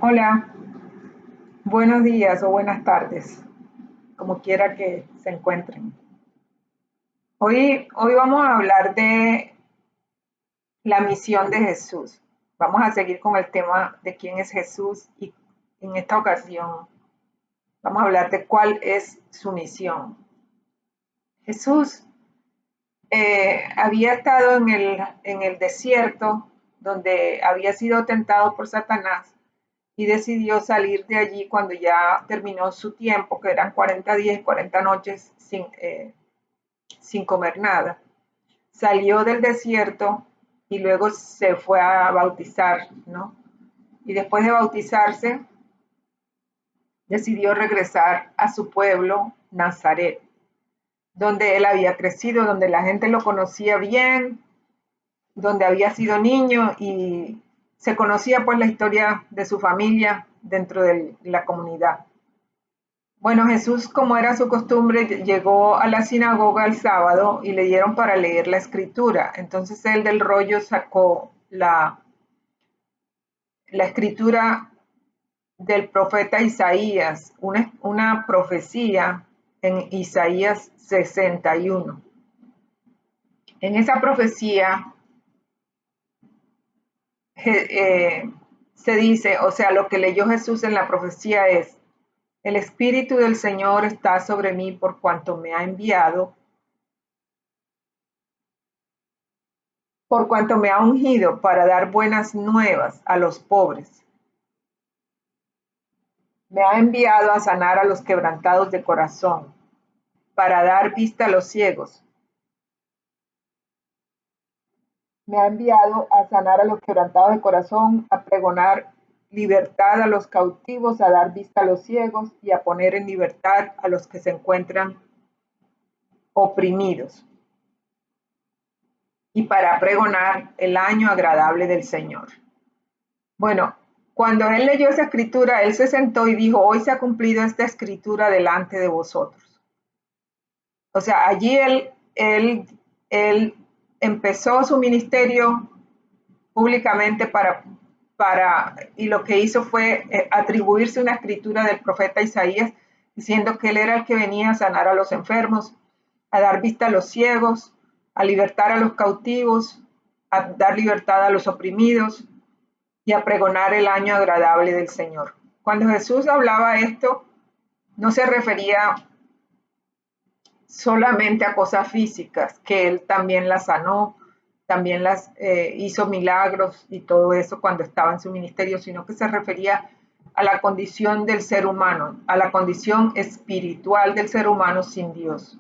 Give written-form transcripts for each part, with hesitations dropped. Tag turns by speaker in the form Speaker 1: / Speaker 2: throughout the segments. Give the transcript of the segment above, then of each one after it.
Speaker 1: Hola, buenos días o buenas tardes, como quiera que se encuentren. Hoy vamos a hablar de la misión de Jesús. Vamos a seguir con el tema de quién es Jesús y en esta ocasión vamos a hablar de cuál es su misión. Jesús había estado en el desierto donde había sido tentado por Satanás y decidió salir de allí cuando ya terminó su tiempo, que eran 40 días y 40 noches sin comer nada. Salió del desierto y luego se fue a bautizar, ¿no? Y después de bautizarse, decidió regresar a su pueblo, Nazaret, donde él había crecido, donde la gente lo conocía bien, donde había sido niño y se conocía pues la historia de su familia dentro de la comunidad. Bueno, Jesús, como era su costumbre, llegó a la sinagoga el sábado y le dieron para leer la escritura. Entonces él del rollo sacó la escritura del profeta Isaías, una profecía en Isaías 61. En esa profecía se dice, o sea, lo que leyó Jesús en la profecía es, el Espíritu del Señor está sobre mí por cuanto me ha enviado, por cuanto me ha ungido para dar buenas nuevas a los pobres. Me ha enviado a sanar a los quebrantados de corazón, para dar vista a los ciegos. Me ha enviado a sanar a los quebrantados de corazón, a pregonar libertad a los cautivos, a dar vista a los ciegos y a poner en libertad a los que se encuentran oprimidos. Y para pregonar el año agradable del Señor. Bueno, cuando él leyó esa escritura, él se sentó y dijo, hoy se ha cumplido esta escritura delante de vosotros. O sea, allí él empezó su ministerio públicamente y lo que hizo fue atribuirse una escritura del profeta Isaías, diciendo que él era el que venía a sanar a los enfermos, a dar vista a los ciegos, a libertar a los cautivos, a dar libertad a los oprimidos y a pregonar el año agradable del Señor. Cuando Jesús hablaba esto, no se refería solamente a cosas físicas, que él también las sanó, también las hizo milagros y todo eso cuando estaba en su ministerio, sino que se refería a la condición del ser humano, a la condición espiritual del ser humano sin Dios.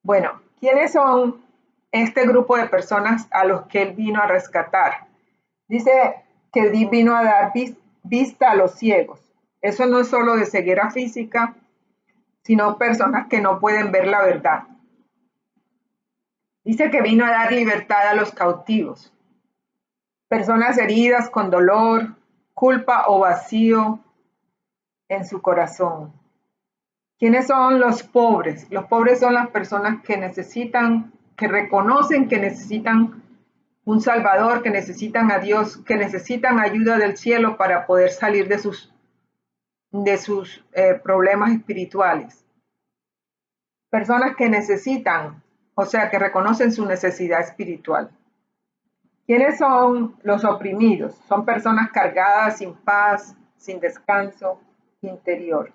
Speaker 1: Bueno, ¿quiénes son este grupo de personas a los que él vino a rescatar? Dice que vino a dar vista a los ciegos. Eso no es solo de ceguera física, sino personas que no pueden ver la verdad. Dice que vino a dar libertad a los cautivos, personas heridas con dolor, culpa o vacío en su corazón. ¿Quiénes son los pobres? Los pobres son las personas que necesitan, que reconocen que necesitan un Salvador, que necesitan a Dios, que necesitan ayuda del cielo para poder salir de sus problemas espirituales. Personas que necesitan, o sea, que reconocen su necesidad espiritual. ¿Quiénes son los oprimidos? Son personas cargadas sin paz, sin descanso interior.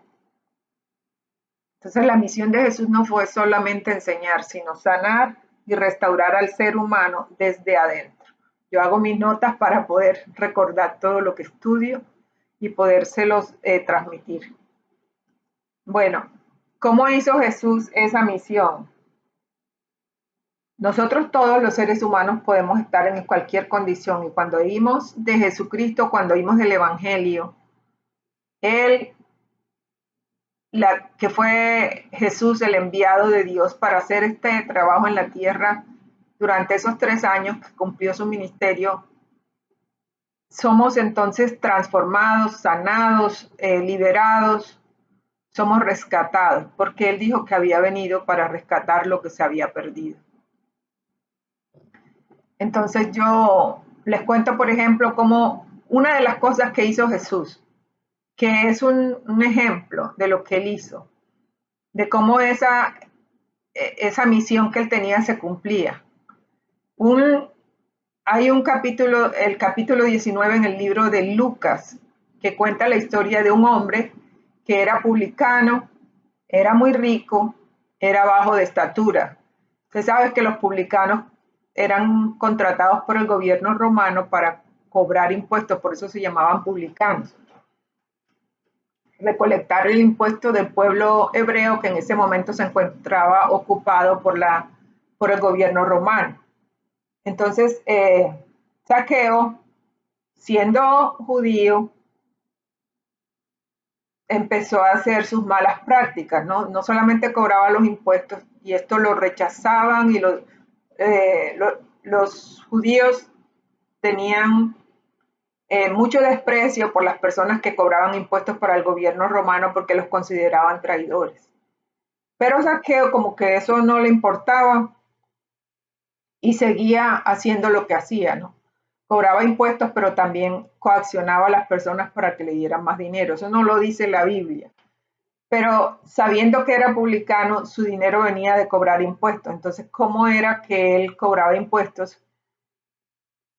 Speaker 1: Entonces la misión de Jesús no fue solamente enseñar, sino sanar y restaurar al ser humano desde adentro. Yo hago mis notas para poder recordar todo lo que estudio y podérselos transmitir. Bueno, ¿cómo hizo Jesús esa misión? Nosotros todos los seres humanos podemos estar en cualquier condición y cuando oímos de Jesucristo, cuando oímos del Evangelio, Él, que fue Jesús el enviado de Dios para hacer este trabajo en la tierra durante esos 3 años que cumplió su ministerio, somos entonces transformados, sanados, liberados, somos rescatados, porque Él dijo que había venido para rescatar lo que se había perdido. Entonces yo les cuento, por ejemplo, cómo una de las cosas que hizo Jesús, que es un ejemplo de lo que él hizo, de cómo esa misión que él tenía se cumplía. Hay un capítulo, el capítulo 19 en el libro de Lucas, que cuenta la historia de un hombre que era publicano, era muy rico, era bajo de estatura. Usted sabe que los publicanos eran contratados por el gobierno romano para cobrar impuestos, por eso se llamaban publicanos. Recolectar el impuesto del pueblo hebreo que en ese momento se encontraba ocupado por el gobierno romano. Entonces, Zaqueo, siendo judío, empezó a hacer sus malas prácticas, ¿no? No solamente cobraba los impuestos, y esto lo rechazaban, y los judíos tenían mucho desprecio por las personas que cobraban impuestos para el gobierno romano porque los consideraban traidores. Pero Zaqueo como que eso no le importaba y seguía haciendo lo que hacía, ¿no? Cobraba impuestos, pero también coaccionaba a las personas para que le dieran más dinero. Eso no lo dice la Biblia. Pero sabiendo que era publicano, su dinero venía de cobrar impuestos. Entonces, ¿cómo era que él cobraba impuestos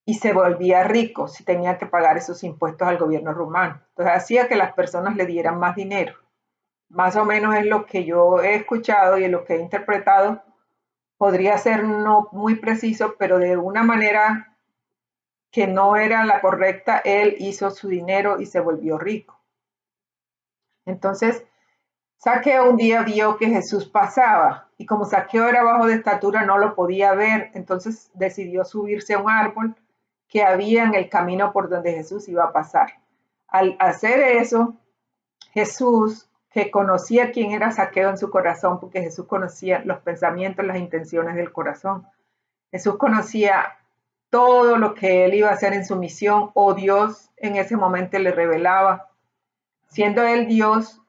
Speaker 1: y se volvía rico si tenía que pagar esos impuestos al gobierno romano? Entonces, hacía que las personas le dieran más dinero. Más o menos es lo que yo he escuchado y lo que he interpretado. Podría ser no muy preciso, pero de una manera que no era la correcta, él hizo su dinero y se volvió rico. Entonces, Zaqueo un día vio que Jesús pasaba, y como Zaqueo era bajo de estatura no lo podía ver, entonces decidió subirse a un árbol que había en el camino por donde Jesús iba a pasar. Al hacer eso, Jesús, que conocía quién era Zaqueo en su corazón, porque Jesús conocía los pensamientos, las intenciones del corazón. Jesús conocía todo lo que él iba a hacer en su misión, o Dios en ese momento le revelaba. Siendo él Dios,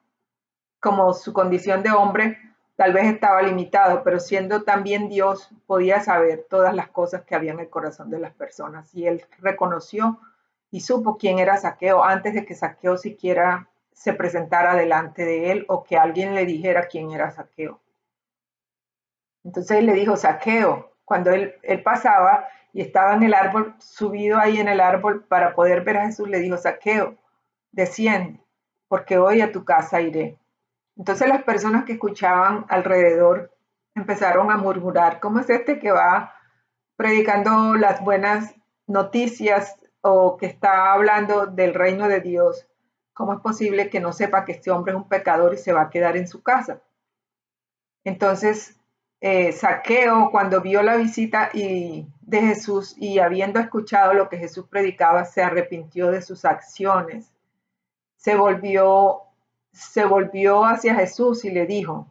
Speaker 1: como su condición de hombre, tal vez estaba limitado, pero siendo también Dios, podía saber todas las cosas que había en el corazón de las personas. Y él reconoció y supo quién era Zaqueo antes de que Zaqueo siquiera se presentara delante de él o que alguien le dijera quién era Zaqueo. Entonces él le dijo, Zaqueo, cuando él pasaba y estaba en el árbol, subido ahí en el árbol para poder ver a Jesús, le dijo, Zaqueo, desciende, porque hoy a tu casa iré. Entonces las personas que escuchaban alrededor empezaron a murmurar, ¿cómo es este que va predicando las buenas noticias o que está hablando del reino de Dios? ¿Cómo es posible que no sepa que este hombre es un pecador y se va a quedar en su casa? Entonces, Zaqueo, cuando vio la visita de Jesús y habiendo escuchado lo que Jesús predicaba, se arrepintió de sus acciones. Se volvió hacia Jesús y le dijo,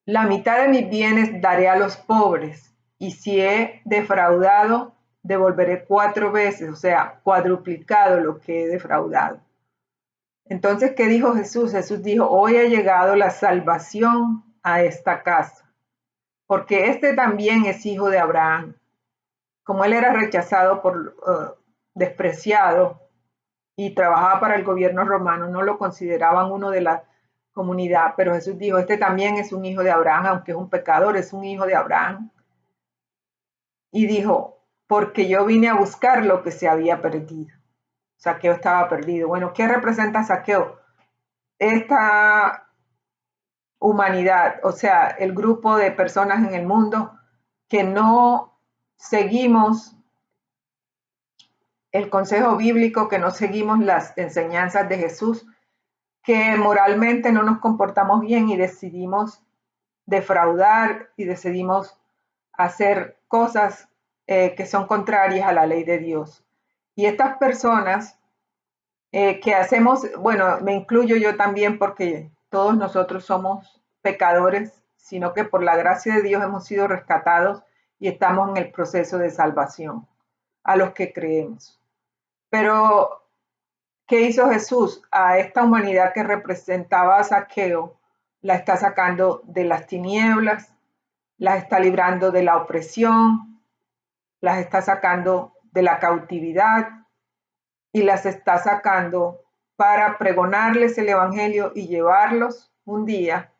Speaker 1: la mitad de mis bienes daré a los pobres, y si he defraudado, devolveré 4 veces, o sea, cuadruplicado lo que he defraudado. Entonces, ¿qué dijo Jesús? Jesús dijo, hoy ha llegado la salvación a esta casa, porque este también es hijo de Abraham. Como él era rechazado despreciado y trabajaba para el gobierno romano, no lo consideraban uno de la comunidad, pero Jesús dijo, este también es un hijo de Abraham, aunque es un pecador, es un hijo de Abraham. Y dijo, porque yo vine a buscar lo que se había perdido. Zaqueo estaba perdido. Bueno, ¿qué representa Zaqueo? Esta humanidad, o sea, el grupo de personas en el mundo que no seguimos el consejo bíblico, que no seguimos las enseñanzas de Jesús, que moralmente no nos comportamos bien y decidimos defraudar y decidimos hacer cosas que son contrarias a la ley de Dios. Y estas personas que hacemos, bueno, me incluyo yo también porque todos nosotros somos pecadores, sino que por la gracia de Dios hemos sido rescatados y estamos en el proceso de salvación a los que creemos. Pero, ¿qué hizo Jesús? A esta humanidad que representaba a Zaqueo, la está sacando de las tinieblas, las está librando de la opresión, las está sacando de la cautividad y las está sacando para pregonarles el evangelio y llevarlos un día,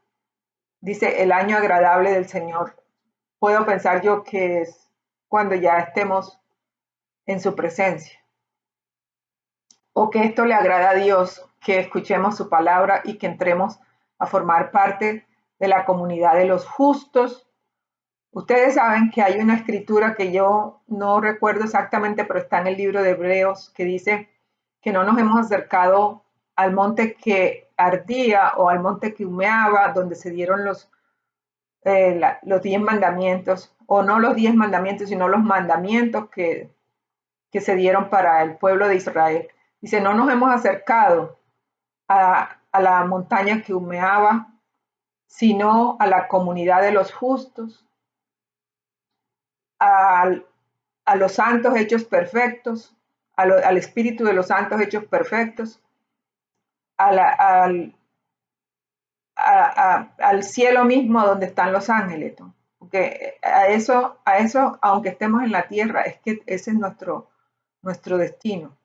Speaker 1: dice, el año agradable del Señor. Puedo pensar yo que es cuando ya estemos en su presencia, o que esto le agrada a Dios, que escuchemos su palabra y que entremos a formar parte de la comunidad de los justos. Ustedes saben que hay una escritura que yo no recuerdo exactamente, pero está en el libro de Hebreos, que dice que no nos hemos acercado al monte que ardía o al monte que humeaba, donde se dieron los 10 mandamientos, o no los 10 mandamientos, sino los mandamientos que se dieron para el pueblo de Israel. Dice, no nos hemos acercado a la montaña que humeaba, sino a la comunidad de los justos, a los santos hechos perfectos, al espíritu de los santos hechos perfectos, a la, al cielo mismo donde están los ángeles, ¿no? Porque a eso, aunque estemos en la tierra, es que ese es nuestro destino.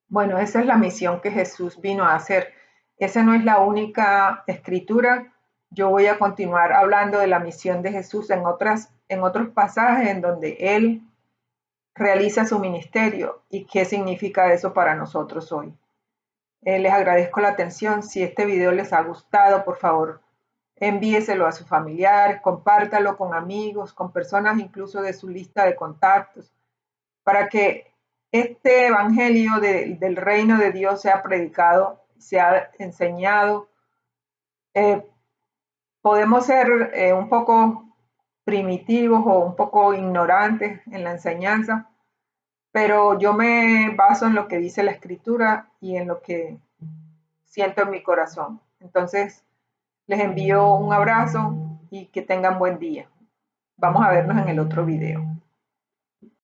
Speaker 1: Bueno, esa es la misión que Jesús vino a hacer. Esa no es la única escritura. Yo voy a continuar hablando de la misión de Jesús en otros pasajes en donde Él realiza su ministerio y qué significa eso para nosotros hoy. Les agradezco la atención. Si este video les ha gustado, por favor, envíeselo a sus familiares, compártalo con amigos, con personas incluso de su lista de contactos, para que este evangelio del reino de Dios sea predicado, sea enseñado. Podemos ser un poco primitivos o un poco ignorantes en la enseñanza, pero yo me baso en lo que dice la escritura y en lo que siento en mi corazón. Entonces, les envío un abrazo y que tengan buen día. Vamos a vernos en el otro video.